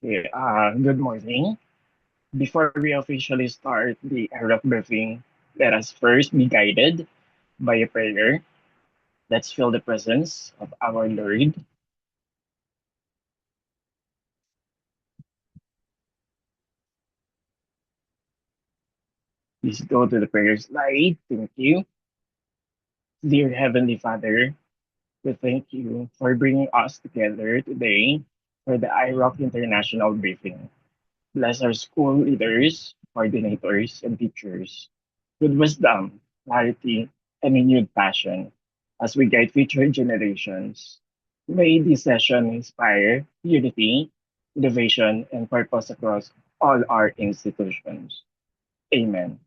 Good morning. Before we officially start the Arab briefing, let us first be guided by a prayer. Let's feel the presence of our Lord. Please go to the prayer slide. Thank you. Dear Heavenly Father, we thank you for bringing us together today for the IROC International Briefing. Bless our school leaders, coordinators, and teachers with wisdom, clarity, and renewed passion as we guide future generations. May this session inspire unity, innovation, and purpose across all our institutions. Amen.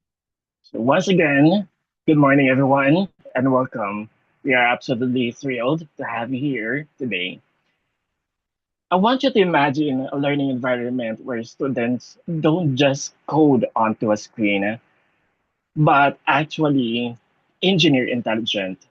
So, once again, good morning, everyone, and welcome. We are absolutely thrilled to have you here today. I want you to imagine a learning environment where students don't just code onto a screen, but actually engineer intelligent,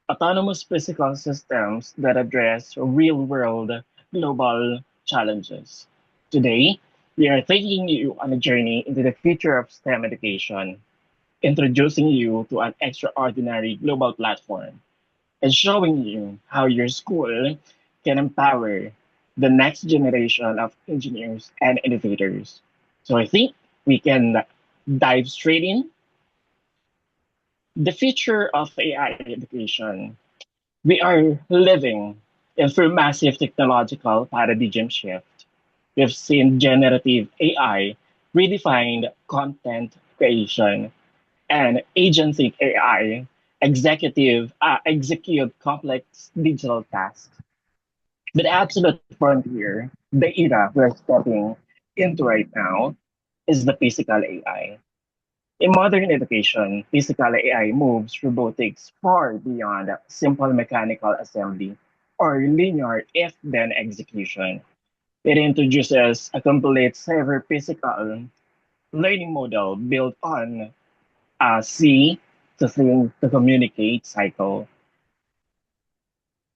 autonomous physical systems that address real world global challenges. Today, we are taking you on a journey into the future of STEM education, introducing you to an extraordinary global platform and showing you how your school can empower the next generation of engineers and innovators. So I think we can dive straight in. The future of AI education. We are living in through massive technological paradigm shift. We've seen generative AI redefine content creation and agentic AI execute complex digital tasks. But the absolute frontier, the era we're stepping into right now, is the physical AI. In modern education, physical AI moves robotics far beyond simple mechanical assembly or linear if-then execution. It introduces a complete cyber physical learning model built on a see to think to communicate cycle.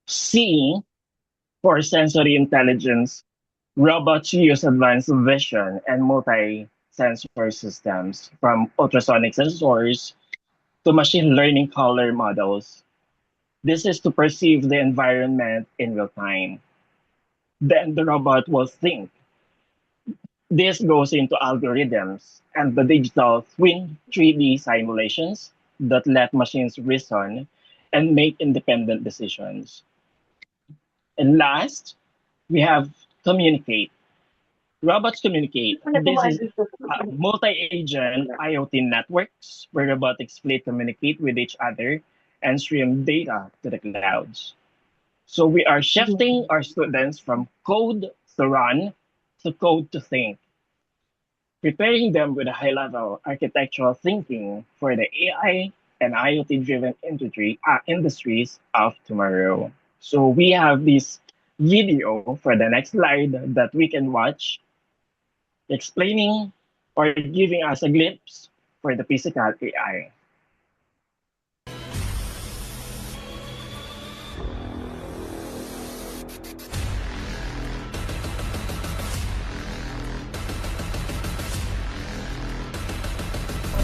C for sensory intelligence, robots use advanced vision and multi-sensor systems from ultrasonic sensors to machine learning color models. This is to perceive the environment in real time. Then the robot will think. This goes into algorithms and the digital twin 3D simulations that let machines reason and make independent decisions. And last, we have communicate. Robots communicate. This is multi-agent IoT networks where robotics fleet communicate with each other and stream data to the clouds. So we are shifting our students from code to run to code to think, preparing them with a high-level architectural thinking for the AI and IoT-driven industries of tomorrow. So we have this video for the next slide that we can watch explaining or giving us a glimpse for the physical AI.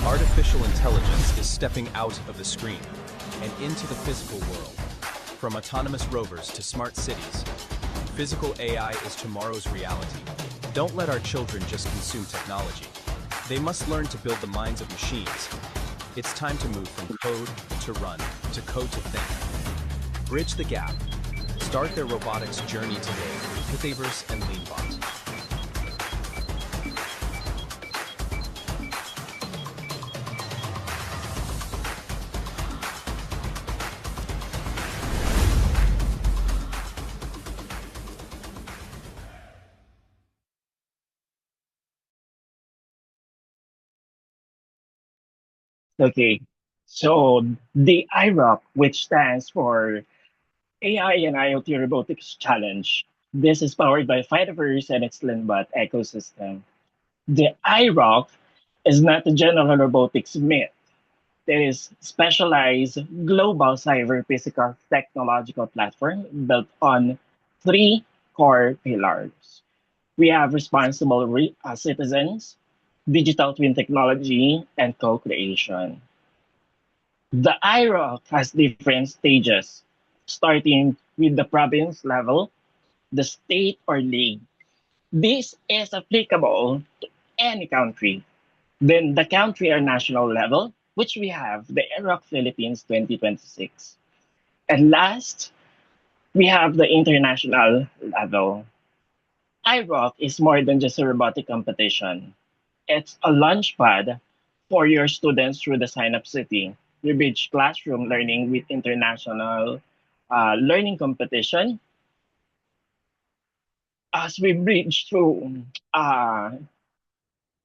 Artificial intelligence is stepping out of the screen and into the physical world. From autonomous rovers to smart cities, physical AI is tomorrow's reality. Don't let our children just consume technology. They must learn to build the minds of machines. It's time to move from code to run to code to think. Bridge the gap. Start their robotics journey today with Thaverse and Leanbot. Okay, so the IROC, which stands for AI and IoT Robotics Challenge, this is powered by Fediverse and its Linbot ecosystem. The IROC is not a general robotics myth. It is specialized global cyber physical technological platform built on three core pillars. We have responsible citizens, digital twin technology, and co-creation. The IROC has different stages, starting with the province level, the state or league. This is applicable to any country. Then the country or national level, which we have the IROC Philippines 2026. And last, we have the international level. IROC is more than just a robotic competition. It's a launchpad for your students through the Sign Up City. We bridge classroom learning with international learning competition as we bridge through uh,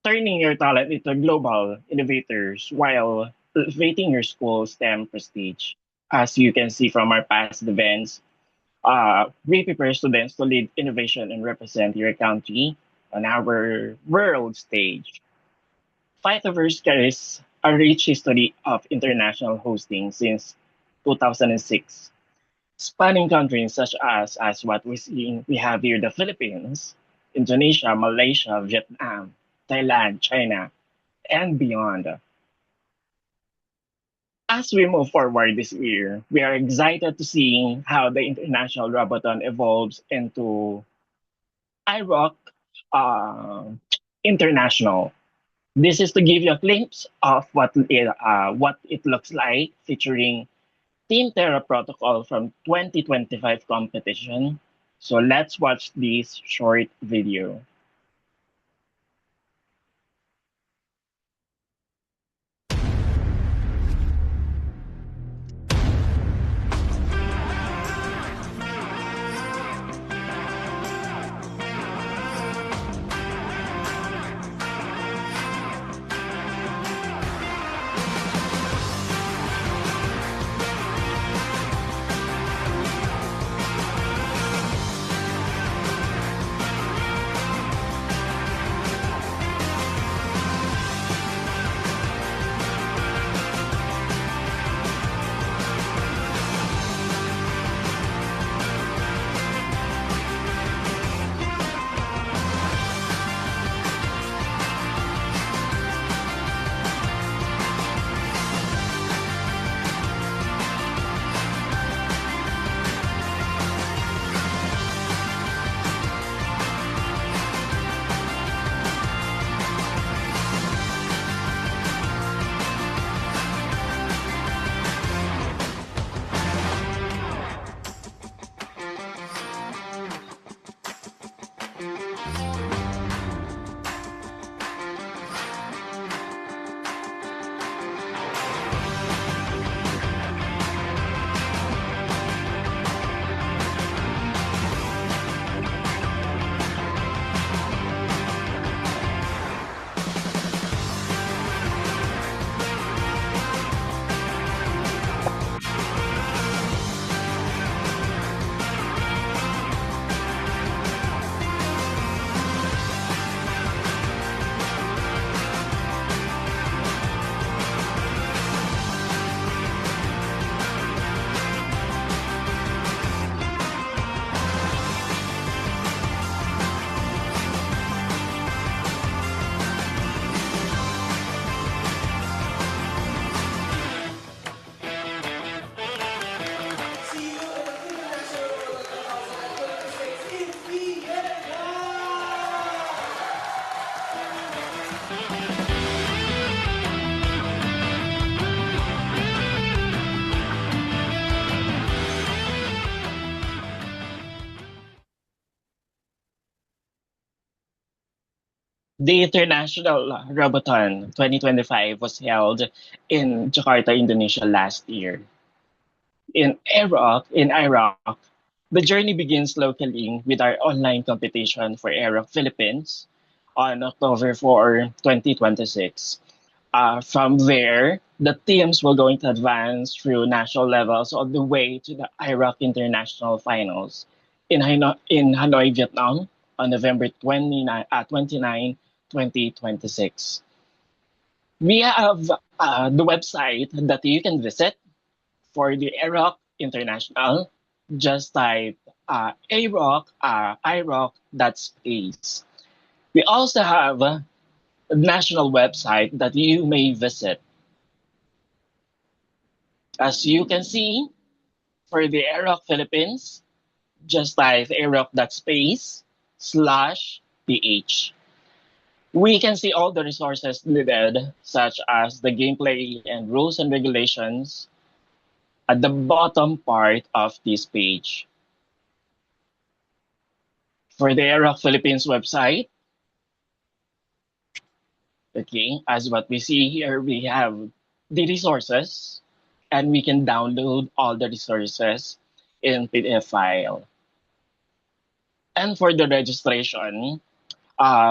turning your talent into global innovators while elevating your school's STEM prestige. As you can see from our past events, we prepare students to lead innovation and represent your country on our world stage. Fightverse carries a rich history of international hosting since 2006, spanning countries such as what we have here the Philippines, Indonesia, Malaysia, Vietnam, Thailand, China, and beyond. As we move forward this year, we are excited to see how the International Roboton evolves into iRock uh, International. This is to give you a glimpse of what it looks like, featuring Team Terra Protocol from 2025 competition. So let's watch this short video. The International Roboton 2025 was held in Jakarta, Indonesia last year. In Iraq, the journey begins locally with our online competition for Iraq Philippines on October 4, 2026. From there, the teams will going to advance through national levels all the way to the Iraq International Finals in Hanoi, Vietnam on November 29, 2026. We have the website that you can visit for the Iraq International. Just type iRock.space. We also have a national website that you may visit. As you can see, for the iRock Philippines, just type aroc.space/ph. We can see all the resources needed, such as the gameplay and rules and regulations at the bottom part of this page. For the Aeroc Philippines website, okay, as what we see here, we have the resources and we can download all the resources in PDF file. And for the registration,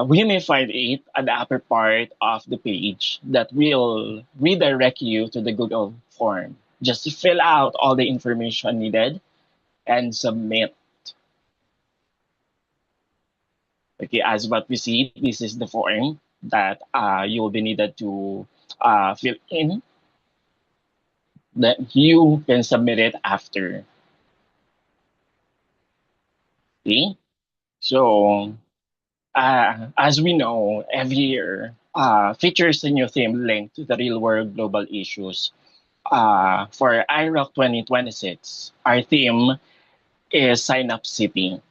we may find it at the upper part of the page that will redirect you to the Google form. Just fill out all the information needed and submit. Okay, as what we see, this is the form that you will be needed to fill in. That you can submit it after. Okay, so as we know, every year features a new theme linked to the real world global issues. For IROC 2026, our theme is Sign Up City,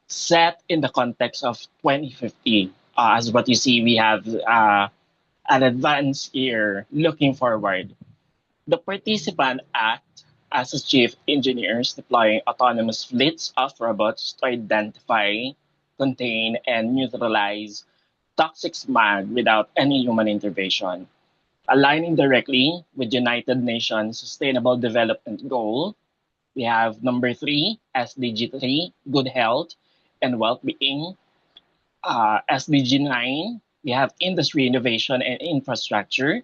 set in the context of 2050. As what you see, we have an advanced year looking forward. The participant act as a chief engineers deploying autonomous fleets of robots to identify, contain, and neutralize toxic smog without any human intervention. Aligning directly with United Nations Sustainable Development Goal, we have number 3, SDG 3, good health and well-being. SDG 9, we have industry innovation and infrastructure.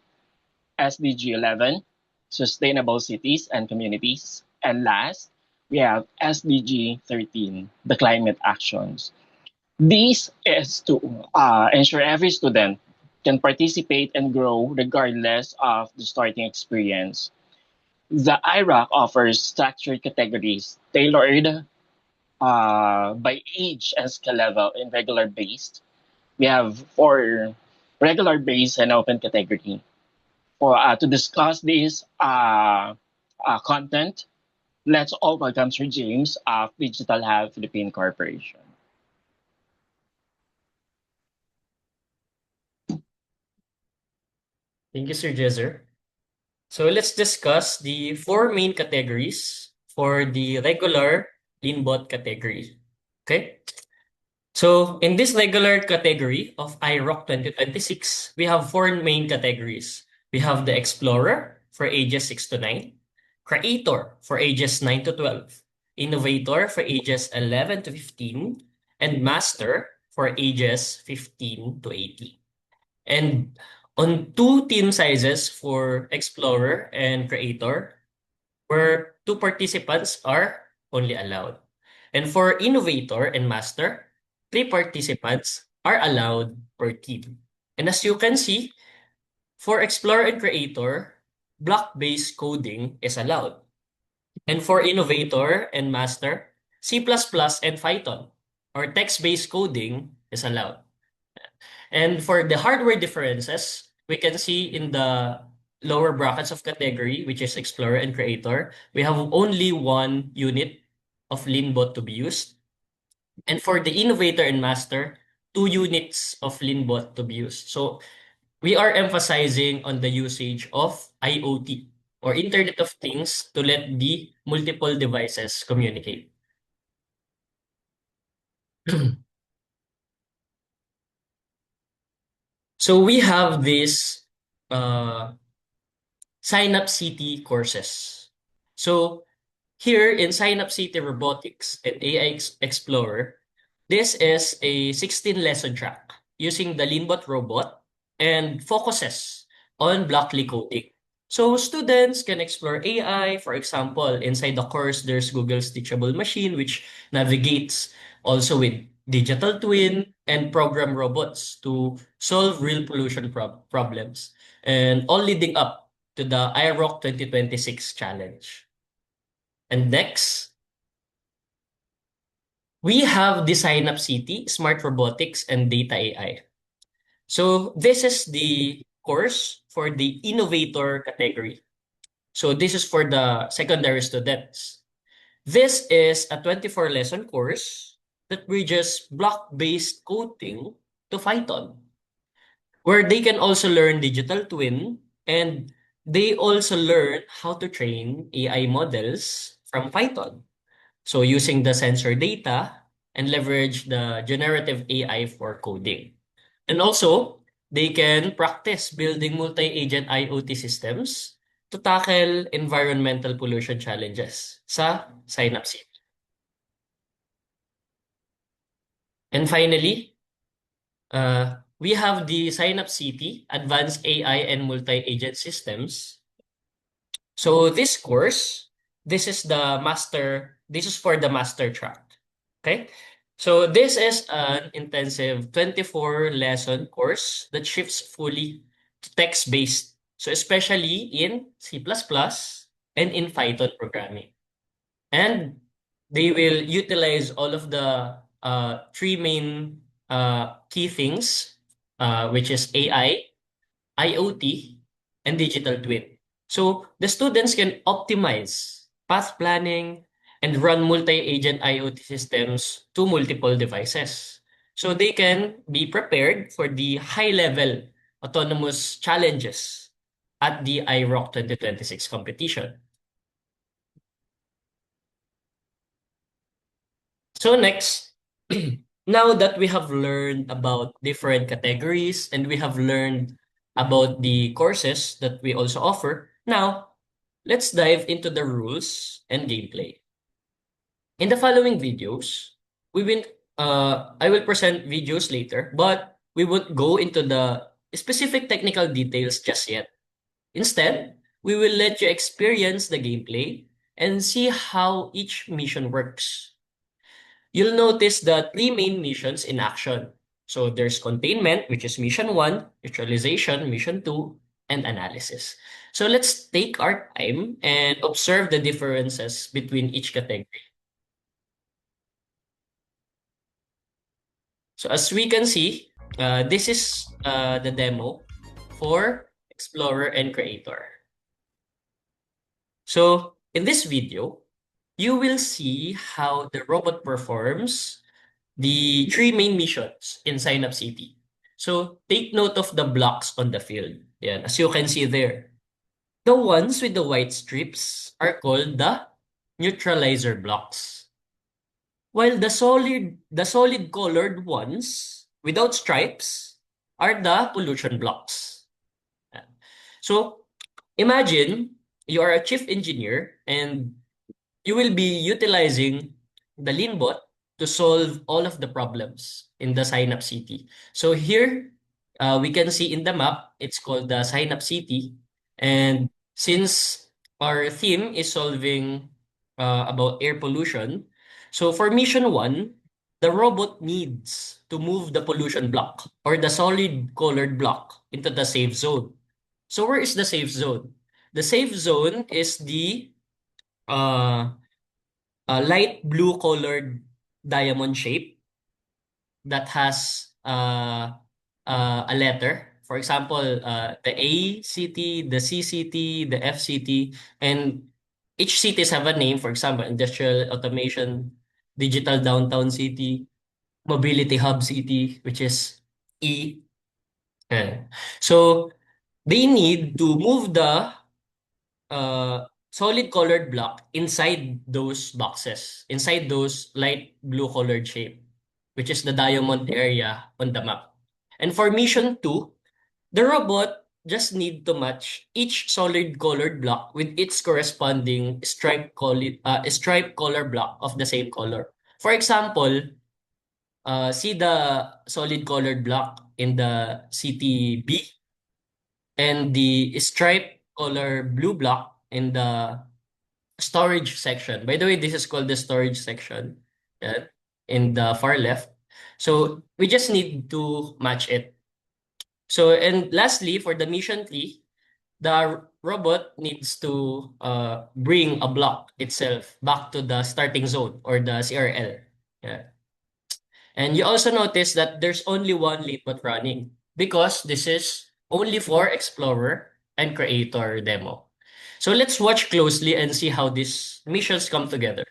SDG 11, sustainable cities and communities. And last, we have SDG 13, the climate actions. This is to ensure every student can participate and grow regardless of the starting experience. The IROC offers structured categories tailored by age and skill level in regular based. We have for regular based and open category. For to discuss this content, let's all welcome Sir James of Digital Hub Philippine Corporation. Thank you, Sir Jezer. So let's discuss the four main categories for the regular Leanbot category. Okay. So in this regular category of iRock 2026, we have four main categories. We have the Explorer for ages 6 to 9, Creator for ages 9 to 12, Innovator for ages 11 to 15, and Master for ages 15 to 18. And on two team sizes for Explorer and Creator, where two participants are only allowed. And for Innovator and Master, three participants are allowed per team. And as you can see, for Explorer and Creator, block-based coding is allowed. And for Innovator and Master, C++ and Python, or text-based coding is allowed. And for the hardware differences, we can see in the lower brackets of category, which is Explorer and Creator, we have only one unit of Leanbot to be used. And for the Innovator and Master, 2 units of Leanbot to be used. So we are emphasizing on the usage of IoT or Internet of Things to let the multiple devices communicate. So we have this Sign Up City courses. So here in Sign Up City Robotics and AI Explorer, this is a 16-lesson track using the Leanbot robot and focuses on Blockly coding. So students can explore AI. For example, inside the course, there's Google's Teachable Machine, which navigates also with digital twin and program robots to solve real pollution problems, and all leading up to the iRock 2026 challenge. And next, we have the Synapse City, Smart Robotics, and Data AI. So this is the course for the innovator category. So this is for the secondary students. This is a 24 lesson course that bridges block-based coding to Python, where they can also learn digital twin and they also learn how to train AI models from Python. So using the sensor data and leverage the generative AI for coding. And also, they can practice building multi-agent IoT systems to tackle environmental pollution challenges sa Synapse. And finally, we have the Synapse City, Advanced AI and Multi-Agent Systems. So this course, this is for the master track. Okay? So this is an intensive 24 lesson course that shifts fully to text-based. So especially in C++ and in Python programming. And they will utilize all of the three main key things, which is AI, IoT, and digital twin. So the students can optimize path planning and run multi-agent IoT systems to multiple devices. So they can be prepared for the high-level autonomous challenges at the IROC 2026 competition. So next, now that we have learned about different categories and we have learned about the courses that we also offer, now let's dive into the rules and gameplay. In the following videos, we will I will present videos later, but we won't go into the specific technical details just yet. Instead, we will let you experience the gameplay and see how each mission works. You'll notice the three main missions in action. So there's containment, which is mission 1, neutralization, mission 2, and analysis. So let's take our time and observe the differences between each category. So as we can see, this is the demo for Explorer and Creator. So in this video, you will see how the robot performs the three main missions in Synapse City. So take note of the blocks on the field. Yan, as you can see there. The ones with the white strips are called the neutralizer blocks. While the solid colored ones without stripes are the pollution blocks. Yan. So imagine you are a chief engineer and you will be utilizing the LeanBot to solve all of the problems in the Synapse City. So here, we can see in the map, it's called the Synapse City. And since our theme is solving about air pollution, so for mission 1, the robot needs to move the pollution block or the solid colored block into the safe zone. So where is the safe zone? The safe zone is the uh, light blue colored diamond shape that has a letter. For example, the A city, the C city, the F city, and each cities have a name. For example, industrial automation, digital downtown city, mobility hub city, which is E. So they need to move the solid colored block inside those boxes, inside those light blue colored shape, which is the diamond area on the map. And for mission 2, the robot just need to match each solid colored block with its corresponding stripe color block of the same color. For example, see the solid colored block in the city B and the stripe color blue block in the storage section. By the way, this is called the storage section, yeah, in the far left. So we just need to match it. So, and lastly, for the mission 3, the robot needs to bring a block itself back to the starting zone or the CRL. Yeah. And you also notice that there's only one Leapbot running because this is only for Explorer and Creator demo. So let's watch closely and see how these missions come together.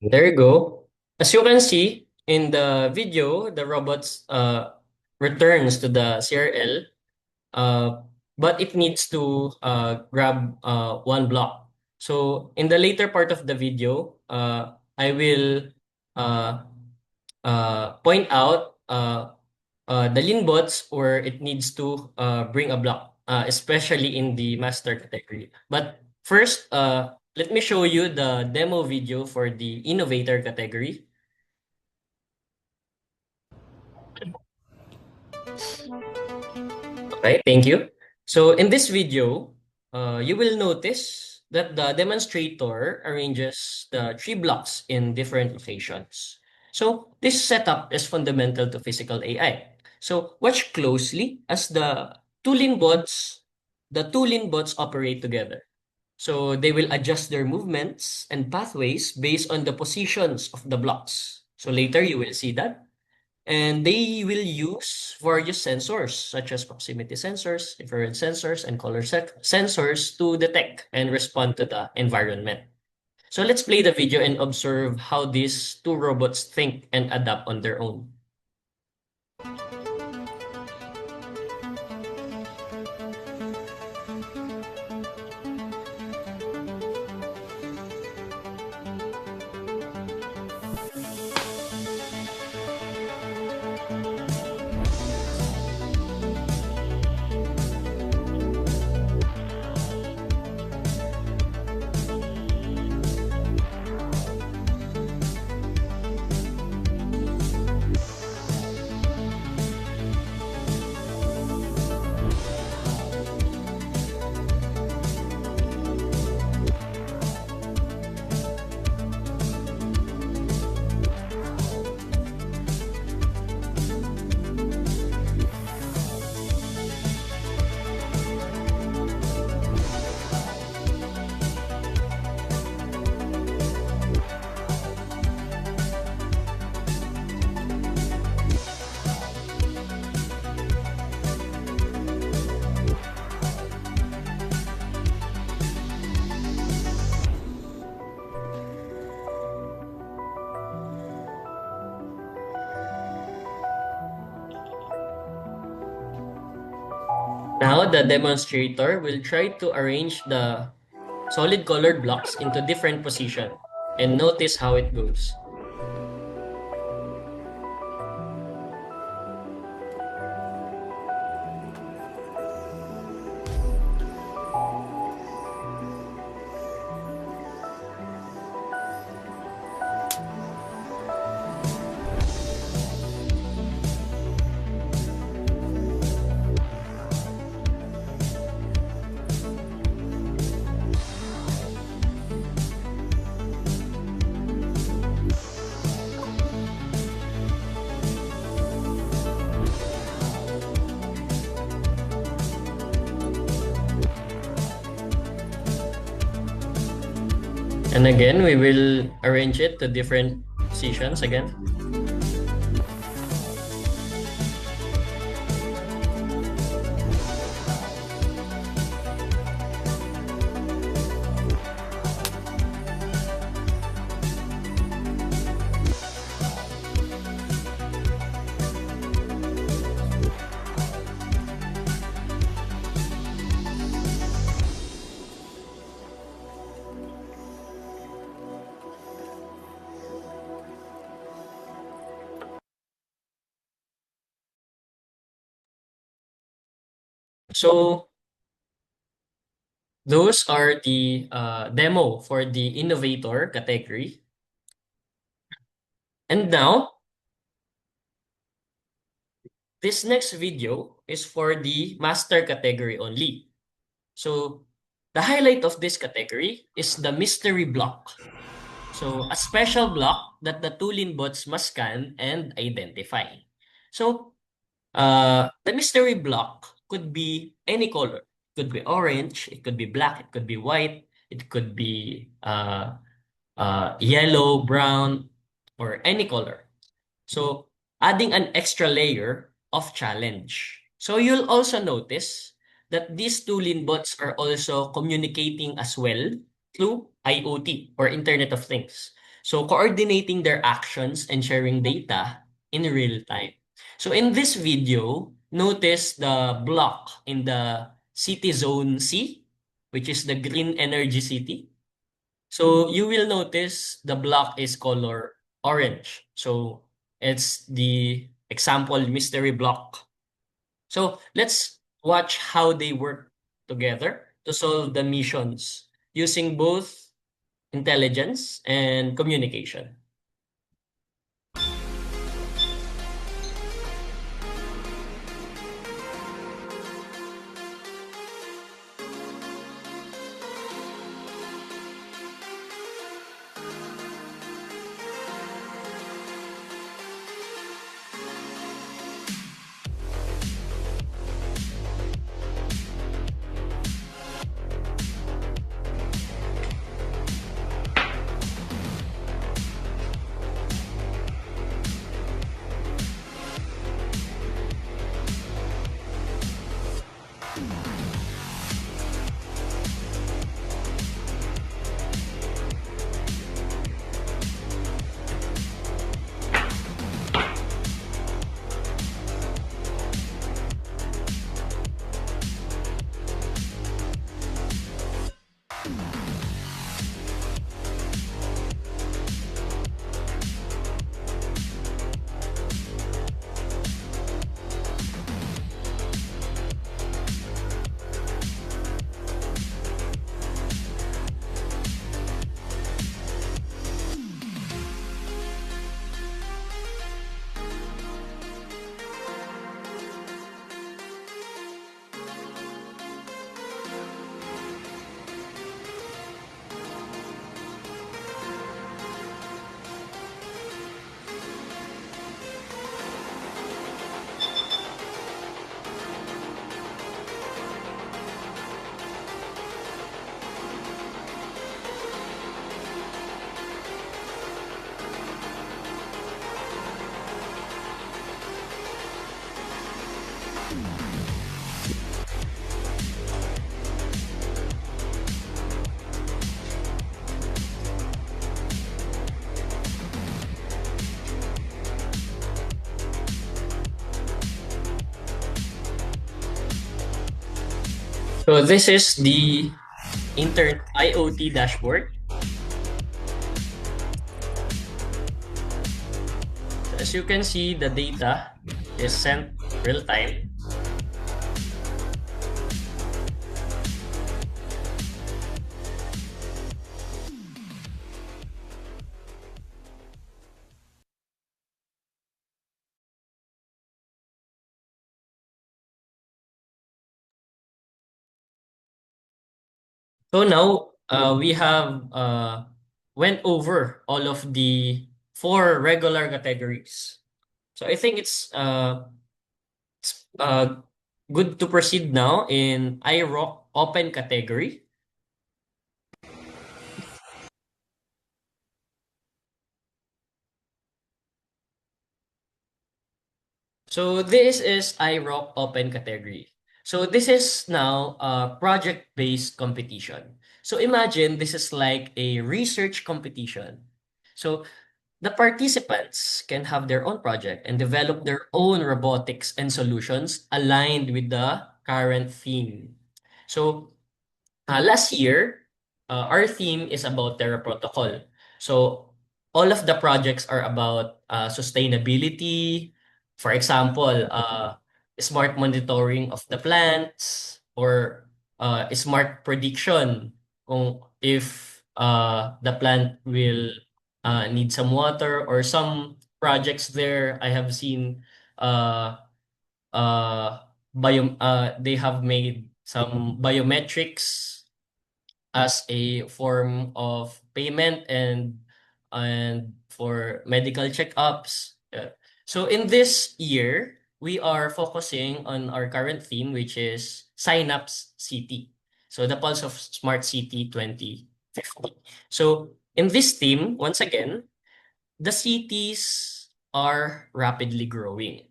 There you go. As you can see in the video, the robots returns to the CRL, uh, but it needs to grab one block. So in the later part of the video, I will uh, point out the Linbots where it needs to bring a block, especially in the master category. But first, let me show you the demo video for the innovator category. Okay, thank you. So in this video, you will notice that the demonstrator arranges the three blocks in different locations. So this setup is fundamental to physical AI. So watch closely as the two lin bots operate together. So they will adjust their movements and pathways based on the positions of the blocks. So later you will see that. And they will use various sensors such as proximity sensors, infrared sensors, and color sensors to detect and respond to the environment. So let's play the video and observe how these two robots think and adapt on their own. Now the demonstrator will try to arrange the solid colored blocks into different position and notice how it goes. And again, we will arrange it to different positions again. So those are the demo for the innovator category. And now, this next video is for the master category only. So the highlight of this category is the mystery block. So a special block that the two bots must scan and identify. So the mystery block could be any color. It could be orange, it could be black, it could be white, it could be yellow, brown, or any color. So adding an extra layer of challenge. So you'll also notice that these two bots are also communicating as well through IoT or Internet of Things. So coordinating their actions and sharing data in real time. So in this video, notice the block in the city zone C, which is the green energy city. So you will notice the block is color orange. So it's the example mystery block. So let's watch how they work together to solve the missions using both intelligence and communication. So this is the IoT dashboard. As you can see, the data is sent real time. So now we have went over all of the four regular categories. So I think it's good to proceed now in IROC open category. So this is iRock Open category. So this is now a project-based competition. So imagine this is like a research competition. So the participants can have their own project and develop their own robotics and solutions aligned with the current theme. So last year, our theme is about Terra Protocol. So all of the projects are about sustainability. For example, smart monitoring of the plants or smart prediction kung if the plant will need some water or some projects there I have seen uh, they have made some biometrics as a form of payment and for medical checkups. Yeah. So in this year, we are focusing on our current theme, which is Synapse City. So the Pulse of Smart City 2050. So in this theme, once again, the cities are rapidly growing.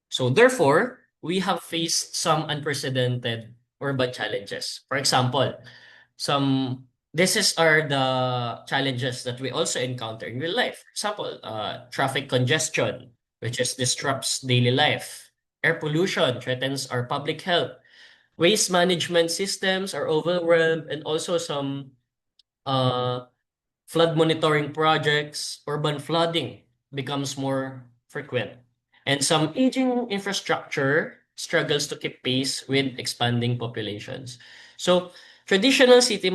So therefore, we have faced some unprecedented urban challenges. For example, some this is are the challenges that we also encounter in real life. For example, traffic congestion, which is disrupts daily life. Air pollution threatens our public health. Waste management systems are overwhelmed, and also some uh, flood monitoring projects, urban flooding becomes more frequent, and some aging infrastructure struggles to keep pace with expanding populations. So, traditional city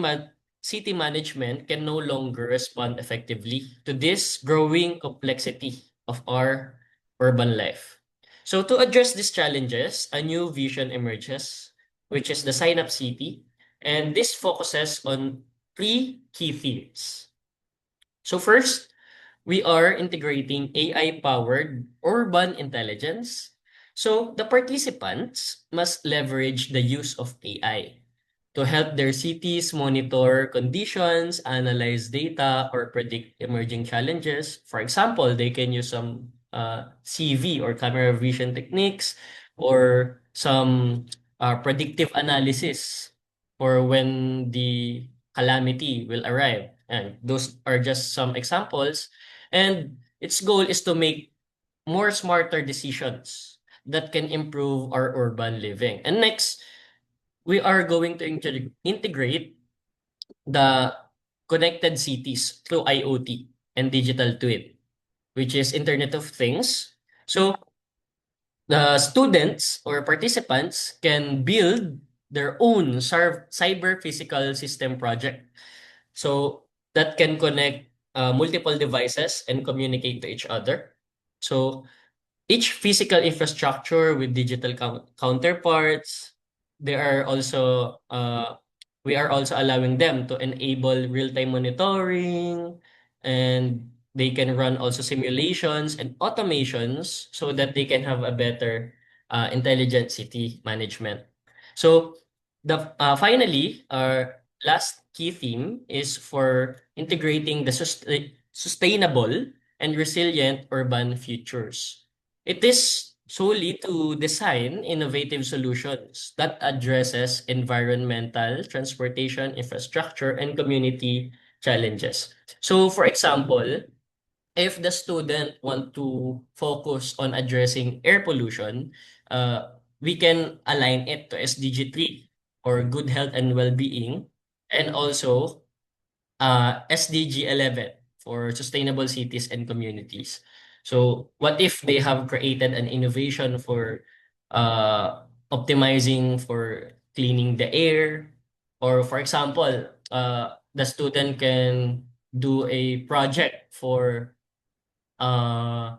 management can no longer respond effectively to this growing complexity of our urban life. So, to address these challenges, a new vision emerges, which is the Sign Up City, and this focuses on three key themes. So first, we are integrating AI-powered urban intelligence. So the participants must leverage the use of AI to help their cities monitor conditions, analyze data, or predict emerging challenges. For example, they can use some CV or camera vision techniques or some predictive analysis for when the calamity will arrive. And those are just some examples. And its goal is to make more smarter decisions that can improve our urban living. And next, we are going to integrate the connected cities through IoT and digital twin, which is Internet of Things. So the students or participants can build their own cyber physical system project. So that can connect multiple devices and communicate to each other. So each physical infrastructure with digital counterparts, they are also we are also allowing them to enable real-time monitoring, and they can run also simulations and automations so that they can have a better intelligent city management. So the finally our last key theme is for integrating the sustainable and resilient urban futures. It is solely to design innovative solutions that addresses environmental, transportation, infrastructure, and community challenges. So, for example, if the student want to focus on addressing air pollution, we can align it to SDG 3 or good health and well-being, and also SDG 11 for sustainable cities and communities. So what if they have created an innovation for optimizing for cleaning the air, or for example, the student can do a project uh,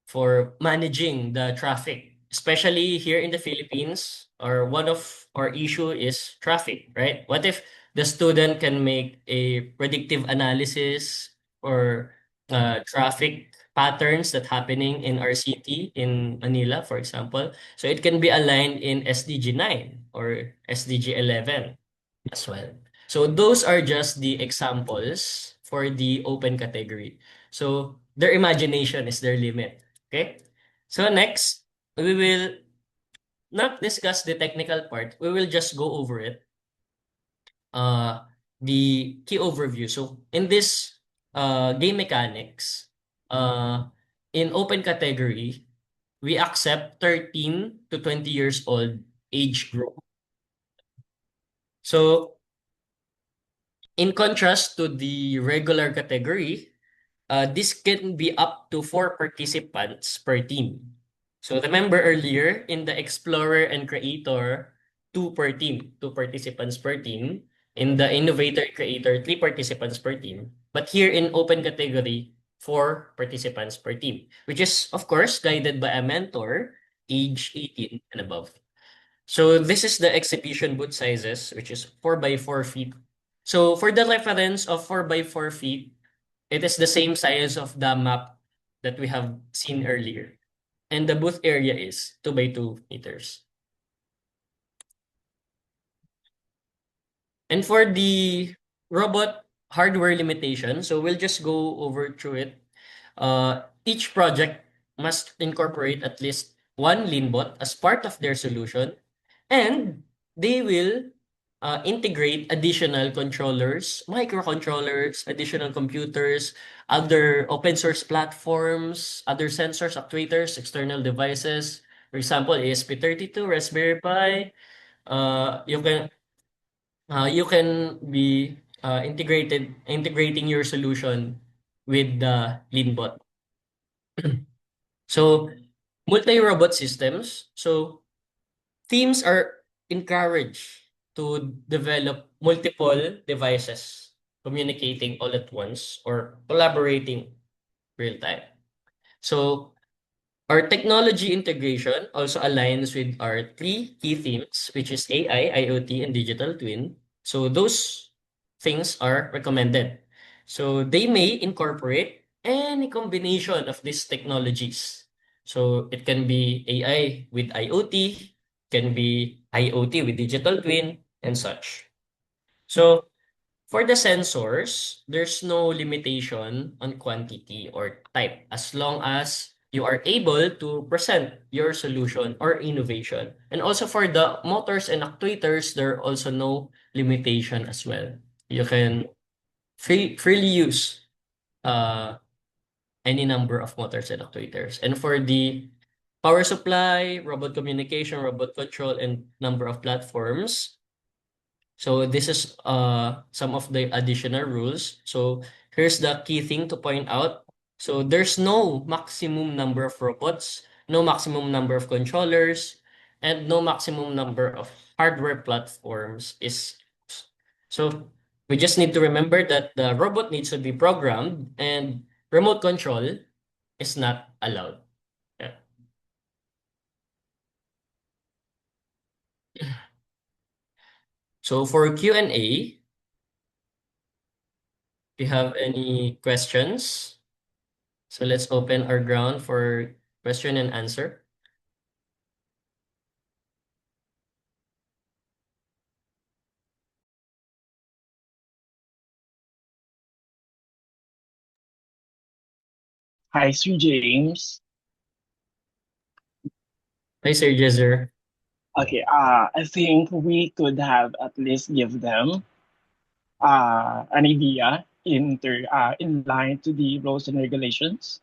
for managing the traffic, especially here in the Philippines, or one of our issue is traffic, right? What if the student can make a predictive analysis or traffic patterns that happening in our city in Manila, for example? So it can be aligned in SDG 9 or SDG 11 as well. So those are just the examples for the open category. So their imagination is their limit. Okay. So next, we will not discuss the technical part. We will just go over it. The key overview. So in this game mechanics, uh, in open category, we accept 13 to 20 years old age group. So in contrast to the regular category, this can be up to 4 participants per team. So remember earlier in the Explorer and Creator, 2 per team, 2 participants per team. In the Innovator and Creator, 3 participants per team. But here in Open category, 4 participants per team, which is of course guided by a mentor, age 18 and above. So this is the exhibition booth sizes, which is 4 by 4 feet. So for the reference of 4 by 4 feet, it is the same size of the map that we have seen earlier. And the booth area is 2 by 2 meters. And for the robot hardware limitation, so we'll just go over through it. Each project must incorporate at least one Leanbot as part of their solution, and they will integrate additional controllers, microcontrollers, additional computers, other open source platforms, other sensors, actuators, external devices. For example, ESP32, Raspberry Pi. You can be integrating your solution with the Leanbot. So multi-robot systems. So teams are encouraged to develop multiple devices communicating all at once or collaborating real time. So our technology integration also aligns with our 3 key themes, which is AI, IoT, and digital twin. So those things are recommended. So they may incorporate any combination of these technologies. So it can be AI with IoT, can be IoT with digital twin, and such. So for the sensors, there's no limitation on quantity or type as long as you are able to present your solution or innovation. And also for the motors and actuators, there are also no limitation as well. You can freely use uh, any number of motors and actuators. And for the power supply, robot communication, robot control, and number of platforms, so this is some of the additional rules. So here's the key thing to point out. So there's no maximum number of robots, no maximum number of controllers, and no maximum number of hardware platforms is. So we just need to remember that the robot needs to be programmed and remote control is not allowed. Yeah. So for Q&A, if you have any questions, so let's open our ground for question and answer. Hi, Sir James. Hi, Sir Jezer. Okay, I think we could have at least give them an idea in line to the rules and regulations,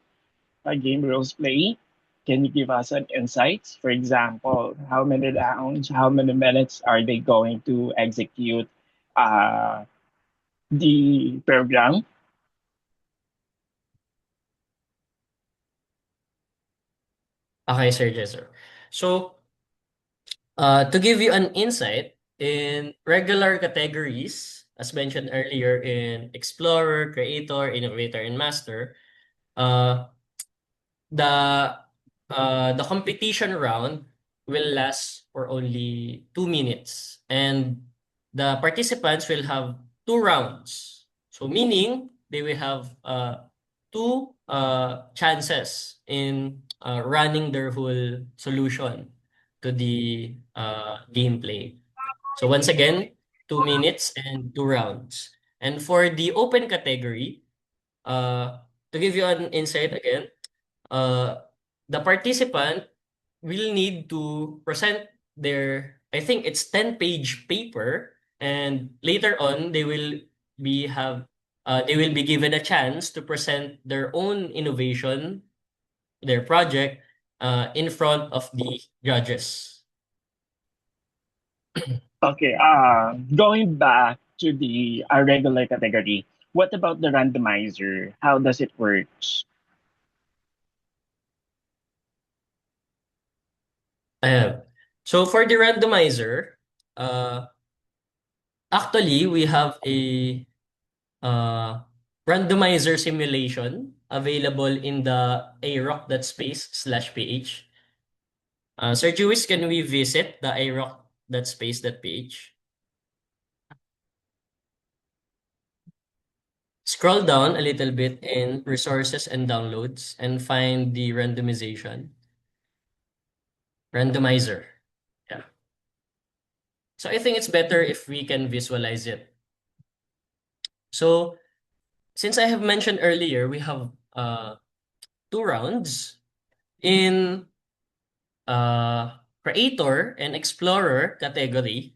game rules play. Can you give us an insight? For example, how many rounds, how many minutes are they going to execute uh, the program? Okay, Sir Jezer. So, to give you an insight, in regular categories, as mentioned earlier in Explorer, Creator, Innovator, and Master, uh, the the competition round will last for only 2 minutes, and the participants will have 2 rounds. So meaning they will have two chances in running their whole solution to the gameplay. So once again, 2 minutes and 2 rounds. And for the open category, to give you an insight again, uh, the participant will need to present their, I think it's 10-page paper, and later on they will be given a chance to present their own innovation, their project, in front of the judges. Okay, going back to the regular category, what about the randomizer? How does it work? Uh, so for the randomizer, uh, actually we have a uh, randomizer simulation available in the aroc.space/ph. Sir Jewis, can we visit the aroc.space.ph? Scroll down a little bit in resources and downloads and find the randomizer. Yeah. So I think it's better if we can visualize it. So since I have mentioned earlier, we have two rounds in creator and explorer category.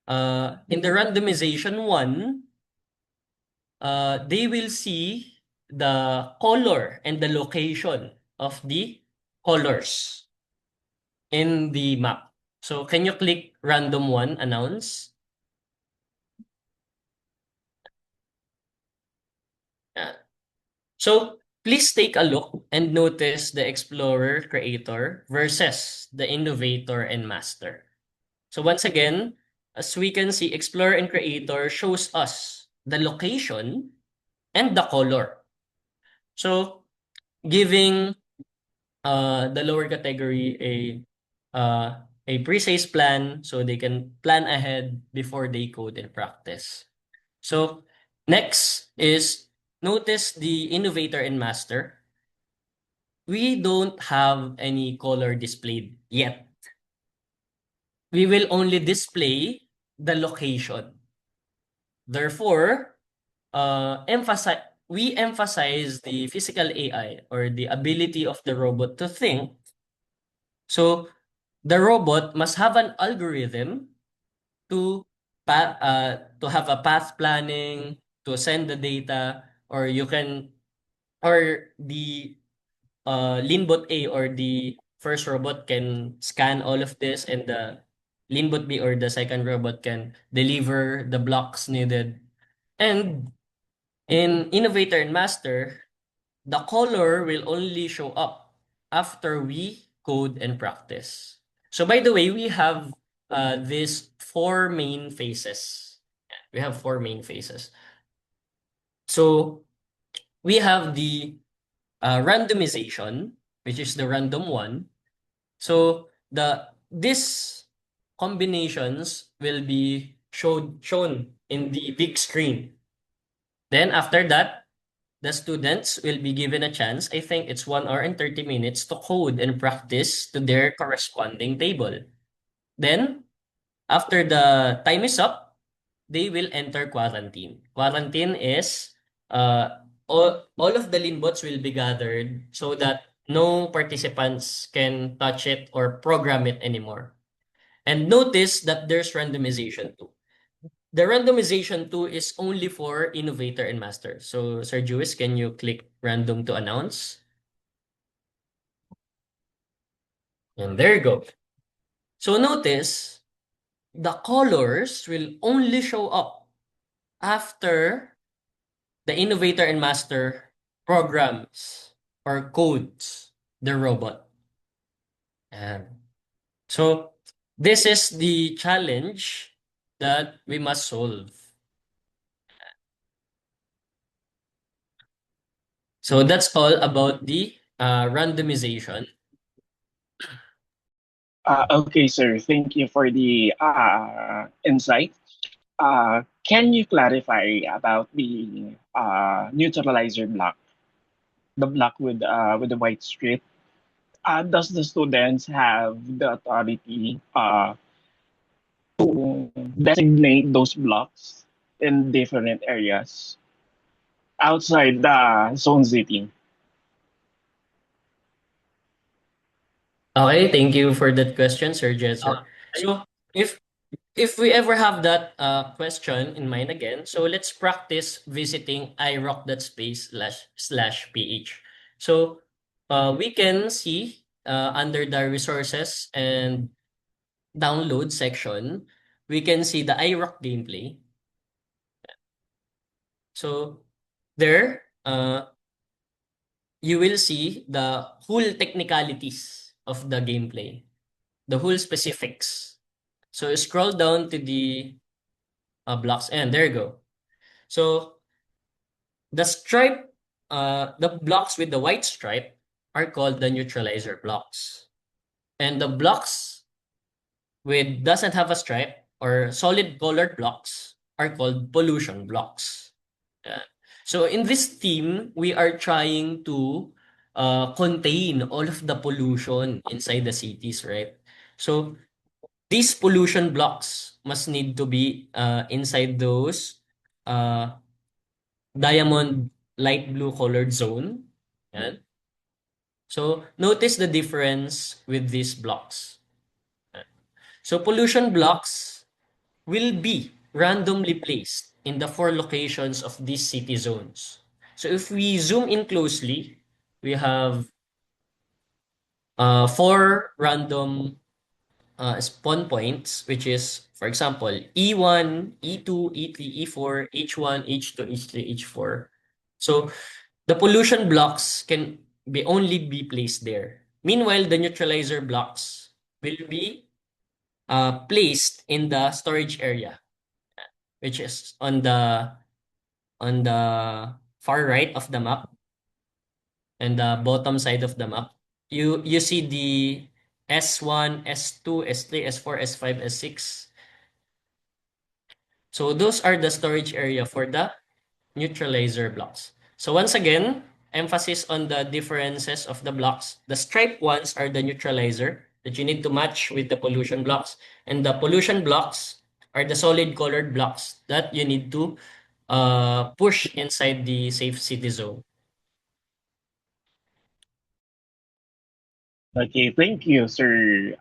In the randomization one, they will see the color and the location of the colors in the map. So can you click random one, announce? Yeah. So please take a look and notice the explorer creator versus the innovator and master. So once again, as we can see, explorer and creator shows us the location and the color. So giving the lower category a precise plan so they can plan ahead before they code and practice. So next is notice the innovator and master. We don't have any color displayed yet. We will only display the location. Therefore, we emphasize the physical AI or the ability of the robot to think. So the robot must have an algorithm to to have a path planning, to send the data, or you can or the Leanbot A or the first robot can scan all of this, and the Leanbot B or the second robot can deliver the blocks needed. And in Innovator and Master, the color will only show up after we code and practice. So by the way, we have these four main phases. We have four main phases. So we have the randomization, which is the random one. So this combinations will be shown in the big screen. Then after that, the students will be given a chance, I think it's 1 hour and 30 minutes, to code and practice to their corresponding table. Then, after the time is up, they will enter quarantine. Quarantine is all of the Leanbots will be gathered so that no participants can touch it or program it anymore. And notice that there's randomization too. The randomization 2 is only for innovator and master. So, Sir Jewis, can you click random to announce? And there you go. So notice the colors will only show up after the innovator and master programs or codes the robot. And so this is the challenge that we must solve. So that's all about the randomization. Okay, sir. Thank you for the insight. Can you clarify about the neutralizer block, the block with the white strip? Does the students have the authority to designate those blocks in different areas outside the zone city? Okay, thank you for that question, Sir Jetser. So if if we ever have that question in mind again, so let's practice visiting irock.space slash ph. So we can see under the resources and download section, we can see the iRock gameplay. So there, you will see the whole technicalities of the gameplay, the whole specifics. So scroll down to the blocks, and there you go. So the stripe, the blocks with the white stripe are called the neutralizer blocks. And the blocks with doesn't have a stripe or solid colored blocks are called pollution blocks. Yeah. So in this theme, we are trying to contain all of the pollution inside the cities, right? So these pollution blocks must need to be inside those uh, diamond light blue colored zone. Yan. So notice the difference with these blocks. So pollution blocks will be randomly placed in the four locations of these city zones. So if we zoom in closely, we have four random spawn points, which is, for example, E1, E2, E3, E4, H1, H2, H3, H4. So the pollution blocks can be only be placed there. Meanwhile, the neutralizer blocks will be placed in the storage area, which is on the far right of the map and the bottom side of the map. You see the S1, S2, S3, S4, S5, S6. So those are the storage area for the neutralizer blocks. So once again, emphasis on the differences of the blocks. The striped ones are the neutralizer that you need to match with the pollution blocks. And the pollution blocks are the solid colored blocks that you need to push inside the safe city zone. Okay, thank you, Sir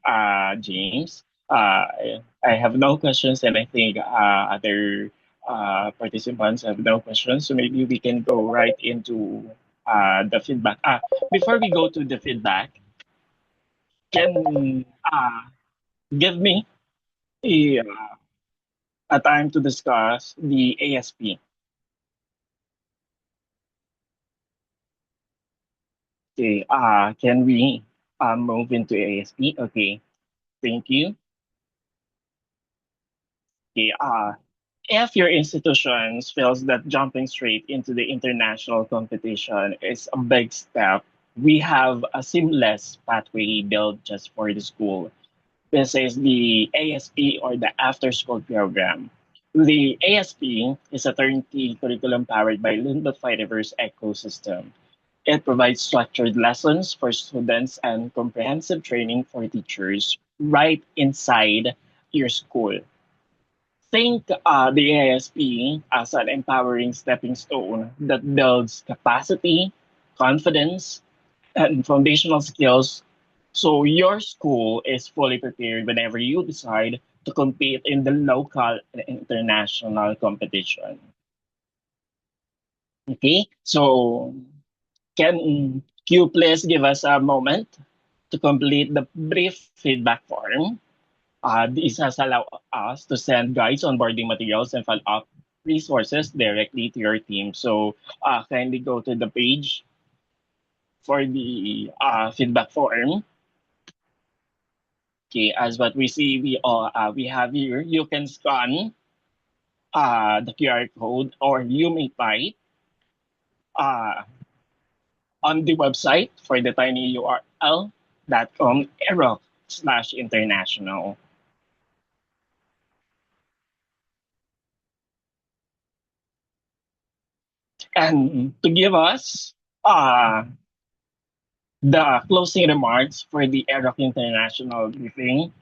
James. I have no questions, and I think other participants have no questions. So maybe we can go right into the feedback. Before we go to the feedback, can give me a, a time to discuss the ASP. Okay, can we move into ASP? Okay, thank you. Okay, if your institution feels that jumping straight into the international competition is a big step, we have a seamless pathway built just for the school. This is the ASP, or the After School Program. The ASP is a turnkey curriculum powered by Lindblad Fighterverse ecosystem. It provides structured lessons for students and comprehensive training for teachers right inside your school. Think the ASP as an empowering stepping stone that builds capacity, confidence, and foundational skills so your school is fully prepared whenever you decide to compete in the local and international competition. Okay, so can you please give us a moment to complete the brief feedback form? This has allowed us to send guides, onboarding materials, and follow-up resources directly to your team. So kindly go to the page for the feedback form. Okay, as what we see, we have here. You can scan the QR code, or you may type uh, on the website for the tiny URL.com /international. And to give us the closing remarks for the Aeroc International briefing,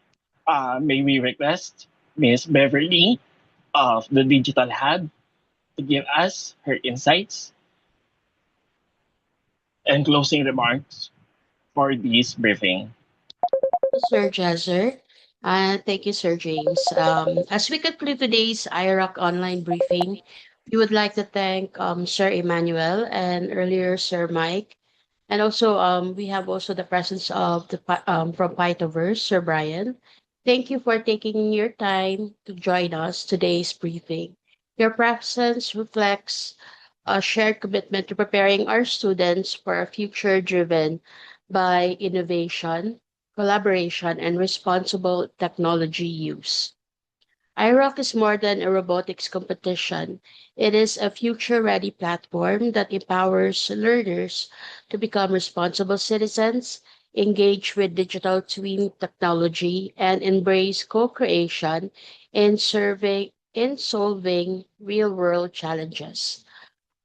may we request Miss Beverly of the Digital Hub to give us her insights and closing remarks for this briefing. Sir Jezer. Thank you, Sir James. As we conclude today's IROC online briefing, we would like to thank Sir Emmanuel and earlier Sir Mike. And also, we have also the presence of from Pythoverse, Sir Brian. Thank you for taking your time to join us today's briefing. Your presence reflects a shared commitment to preparing our students for a future driven by innovation, collaboration, and responsible technology use. IROC is more than a robotics competition. It is a future ready platform that empowers learners to become responsible citizens, engage with digital twin technology, and embrace co creation in solving real world challenges.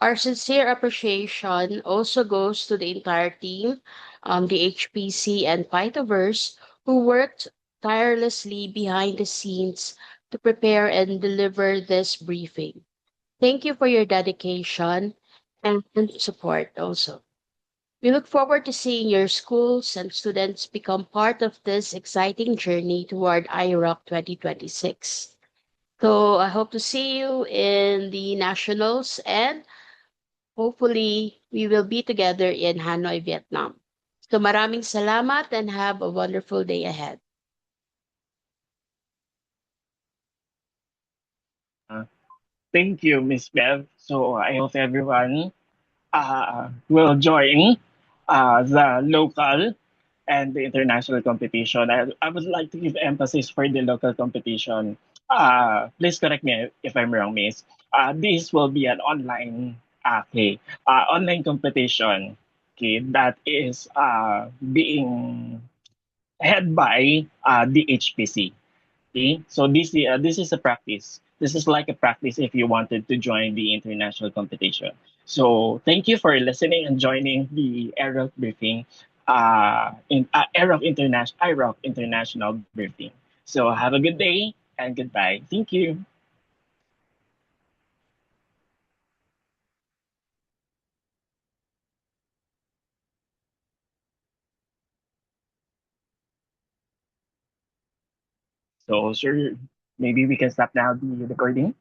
Our sincere appreciation also goes to the entire team, the HPC and Pythoverse, who worked tirelessly behind the scenes to prepare and deliver this briefing. Thank you for your dedication and support also. We look forward to seeing your schools and students become part of this exciting journey toward IROC 2026. So I hope to see you in the nationals and hopefully, we will be together in Hanoi, Vietnam. So maraming salamat and have a wonderful day ahead. Uh, Thank you, Miss Bev. So I hope everyone will join the local and the international competition. I would like to give emphasis for the local competition. Please correct me if I'm wrong, Miss. This will be an online competition. Okay, that is being head by the HPC. Okay, so this is a practice. This is like a practice if you wanted to join the international competition. So thank you for listening and joining the AEROC briefing, in AEROC International briefing. So have a good day and goodbye. Thank you. So sir, maybe we can stop now the recording.